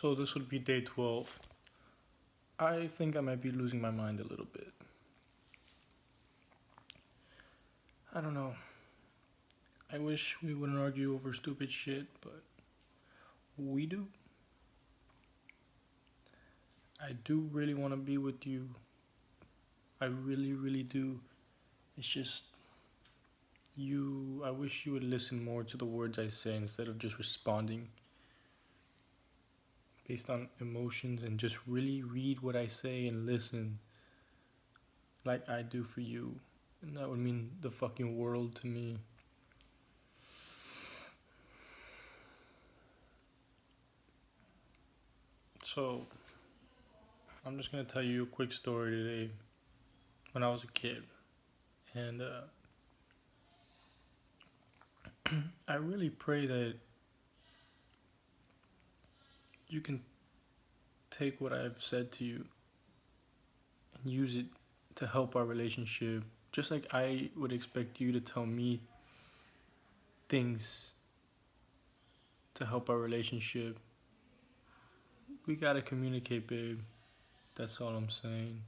So this would be day 12. I think I might be losing my mind a little bit. I don't know. I wish we wouldn't argue over stupid shit, but we do. I do really want to be with you. I really, really do. It's just I wish you would listen more to the words I say instead of just responding based on emotions, and just really read what I say and listen like I do for you. And that would mean the fucking world to me. So, I'm just gonna tell you a quick story today. When I was a kid, and I really pray that you can take what I've said to you and use it to help our relationship, just like I would expect you to tell me things to help our relationship. We gotta communicate, babe. That's all I'm saying.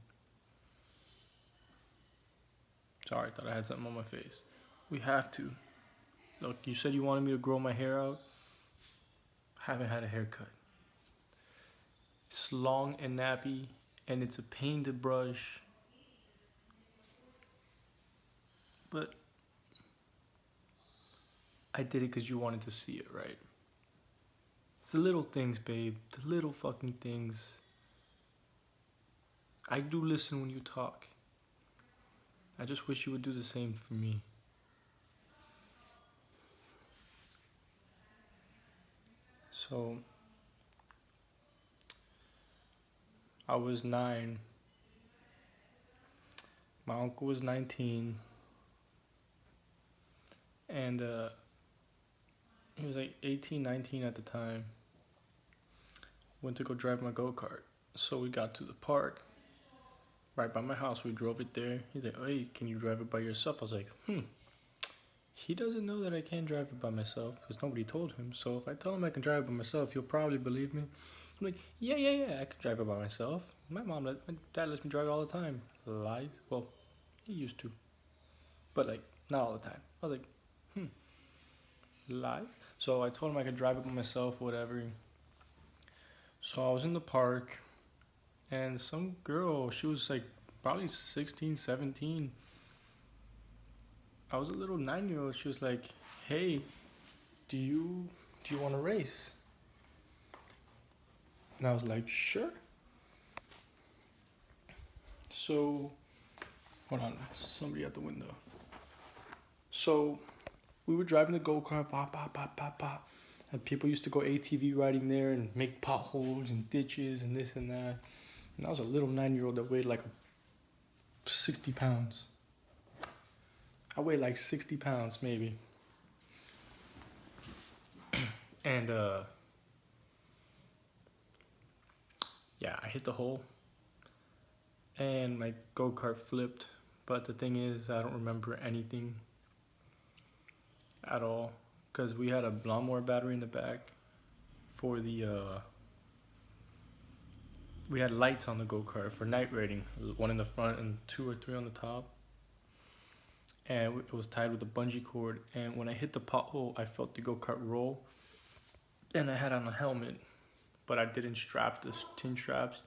Sorry, I thought I had something on my face. We have to. Look, you said you wanted me to grow my hair out. Haven't had a haircut. It's long and nappy, and it's a pain to brush. But I did it because you wanted to see it, right? It's the little things, babe. The little fucking things. I do listen when you talk. I just wish you would do the same for me. So, I was 9. My uncle was 19. And he was like 18, 19 at the time. Went to go drive my go-kart. So we got to the park. Right by my house, we drove it there. He's like, hey, can you drive it by yourself? I was like, He doesn't know that I can't drive it by myself because nobody told him. So if I tell him I can drive it by myself, he'll probably believe me. I'm like, yeah, I can drive it by myself. My dad lets me drive it all the time. Lies. Well, he used to. But like, not all the time. I was like, lies. So I told him I could drive it by myself, whatever. So I was in the park, and some girl, she was like probably 16, 17. I was a little 9-year-old. She was like, hey, do you want to race? And I was like, sure. So, hold on, somebody at the window. So, we were driving the go-kart, pop. And people used to go ATV riding there and make potholes and ditches and this and that. And I was a little 9-year-old that weighed like 60 pounds. I weighed like 60 pounds, maybe. And, yeah, I hit the hole. And my go-kart flipped. But the thing is, I don't remember anything at all. Because we had a lawnmower battery in the back for the, we had lights on the go-kart for night rating. One in the front and 2 or 3 on the top. And it was tied with a bungee cord. And when I hit the pothole, I felt the go-kart roll. And I had on a helmet, but I didn't strap the tin straps.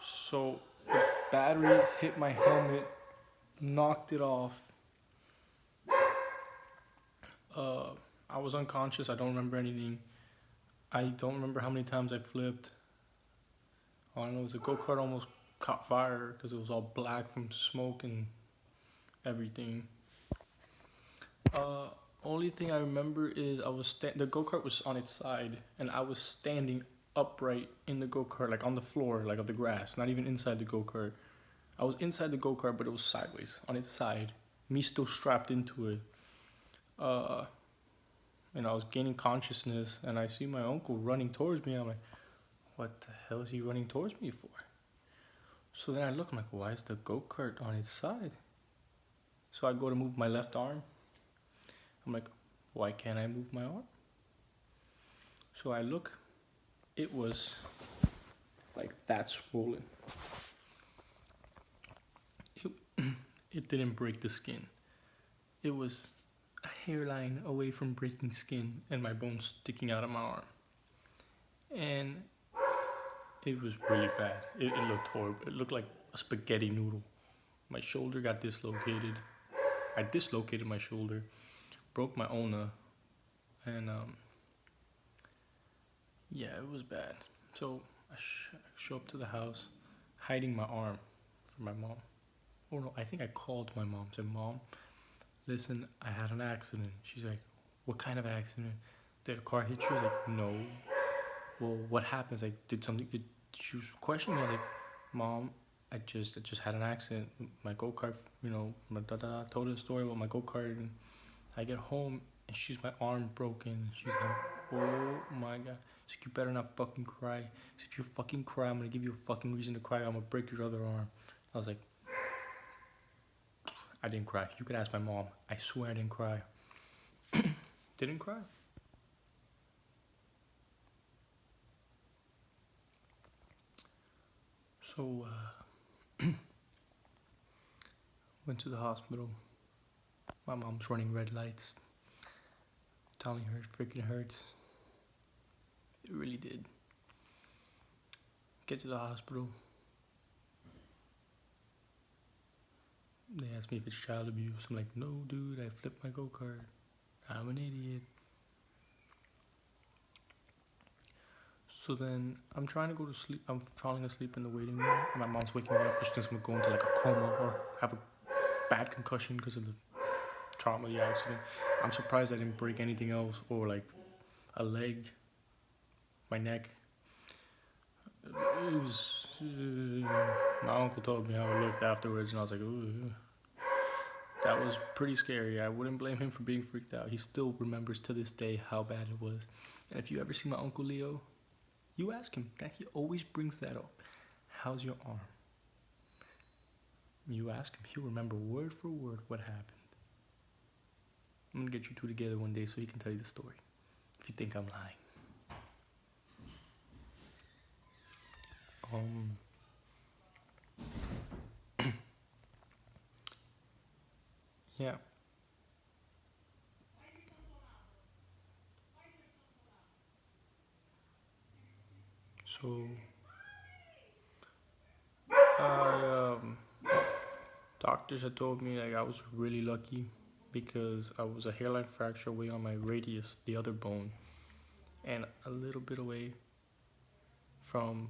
So the battery hit my helmet, knocked it off. I was unconscious. I don't remember anything. I don't remember how many times I flipped. All I know is the go-kart almost caught fire because it was all black from smoke and everything. Only thing I remember is the go-kart was on its side, and I was standing upright in the go-kart, like on the floor, like of the grass, not even inside the go-kart. I was inside the go-kart, but it was sideways, on its side. Me still strapped into it. And I was gaining consciousness, and I see my uncle running towards me. I'm like, what the hell is he running towards me for? So then I look, I'm like, why is the go-kart on its side? So I go to move my left arm. I'm like, why can't I move my arm? So I look, it was like that swollen. It didn't break the skin. It was a hairline away from breaking skin and my bone sticking out of my arm. And it was really bad. It looked horrible. It looked like a spaghetti noodle. My shoulder got dislocated. I dislocated my shoulder, broke my ulna, and yeah, it was bad. So I show up to the house, hiding my arm from my mom. Oh no, I think I called my mom. Said, "Mom, listen, I had an accident." She's like, "What kind of accident? Did a car hit you?" I was like, "No." "Well, what happens? Like, did you question me?" I was like, "Mom, I just had an accident. My go-kart, told her the story about my go-kart, and I get home and she's my arm broken." She's like, "Oh my god." She's like, "You better not fucking cry. If you fucking cry, I'm gonna give you a fucking reason to cry. I'm gonna break your other arm." I was like, I didn't cry. You can ask my mom. I swear I didn't cry. Didn't cry. So, went to the hospital. My mom's running red lights, telling her it freaking hurts. It really did. Get to the hospital. They asked me if it's child abuse. I'm like, "No, dude, I flipped my go-kart. I'm an idiot." So then I'm trying to go to sleep. I'm falling asleep in the waiting room. And my mom's waking me up because she thinks I'm going to go into like a coma or have a bad concussion because of the trauma of the accident. I'm surprised I didn't break anything else or like a leg, my neck. It was. My uncle told me how it looked afterwards, and I was like, "Ooh." That was pretty scary. I wouldn't blame him for being freaked out. He still remembers to this day how bad it was. And if you ever see my Uncle Leo, you ask him. That he always brings that up. "How's your arm?" You ask him. He'll remember word for word what happened. I'm gonna get you two together one day so he can tell you the story. If you think I'm lying. Yeah. So, doctors had told me like I was really lucky because I was a hairline fracture away on my radius, the other bone, and a little bit away from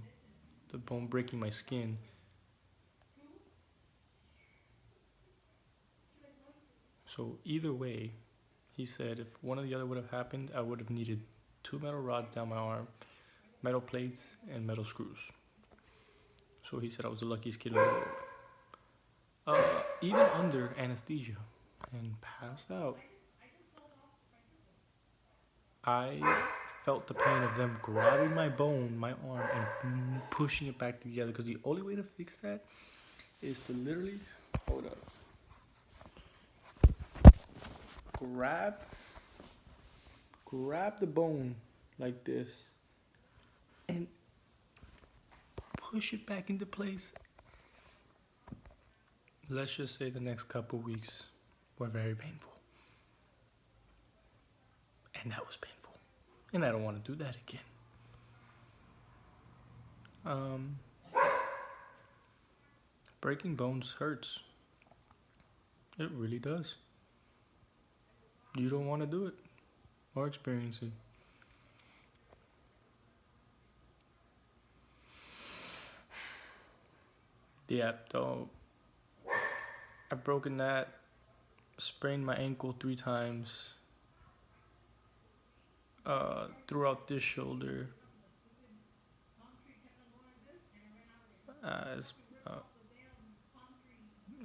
the bone breaking my skin. So either way, he said if one or the other would have happened, I would have needed 2 metal rods down my arm, metal plates, and metal screws. So he said I was the luckiest kid in the world. Even under anesthesia and passed out, I felt the pain of them grabbing my bone, my arm, and pushing it back together. Because the only way to fix that is to literally, hold up, grab the bone like this and push it back into place. Let's just say the next couple weeks were very painful. And that was painful. And I don't want to do that again. Breaking bones hurts. It really does. You don't want to do it or experience it. Yeah, though I've broken that, sprained my ankle 3 times, throughout this shoulder. It's,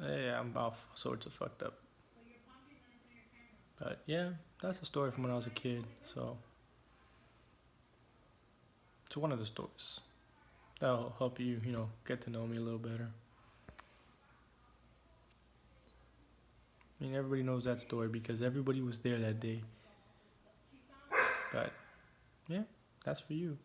yeah, I'm all sorts of fucked up. But yeah, that's a story from when I was a kid. So it's one of the stories that'll help you, get to know me a little better. I mean, everybody knows that story because everybody was there that day. But yeah, that's for you.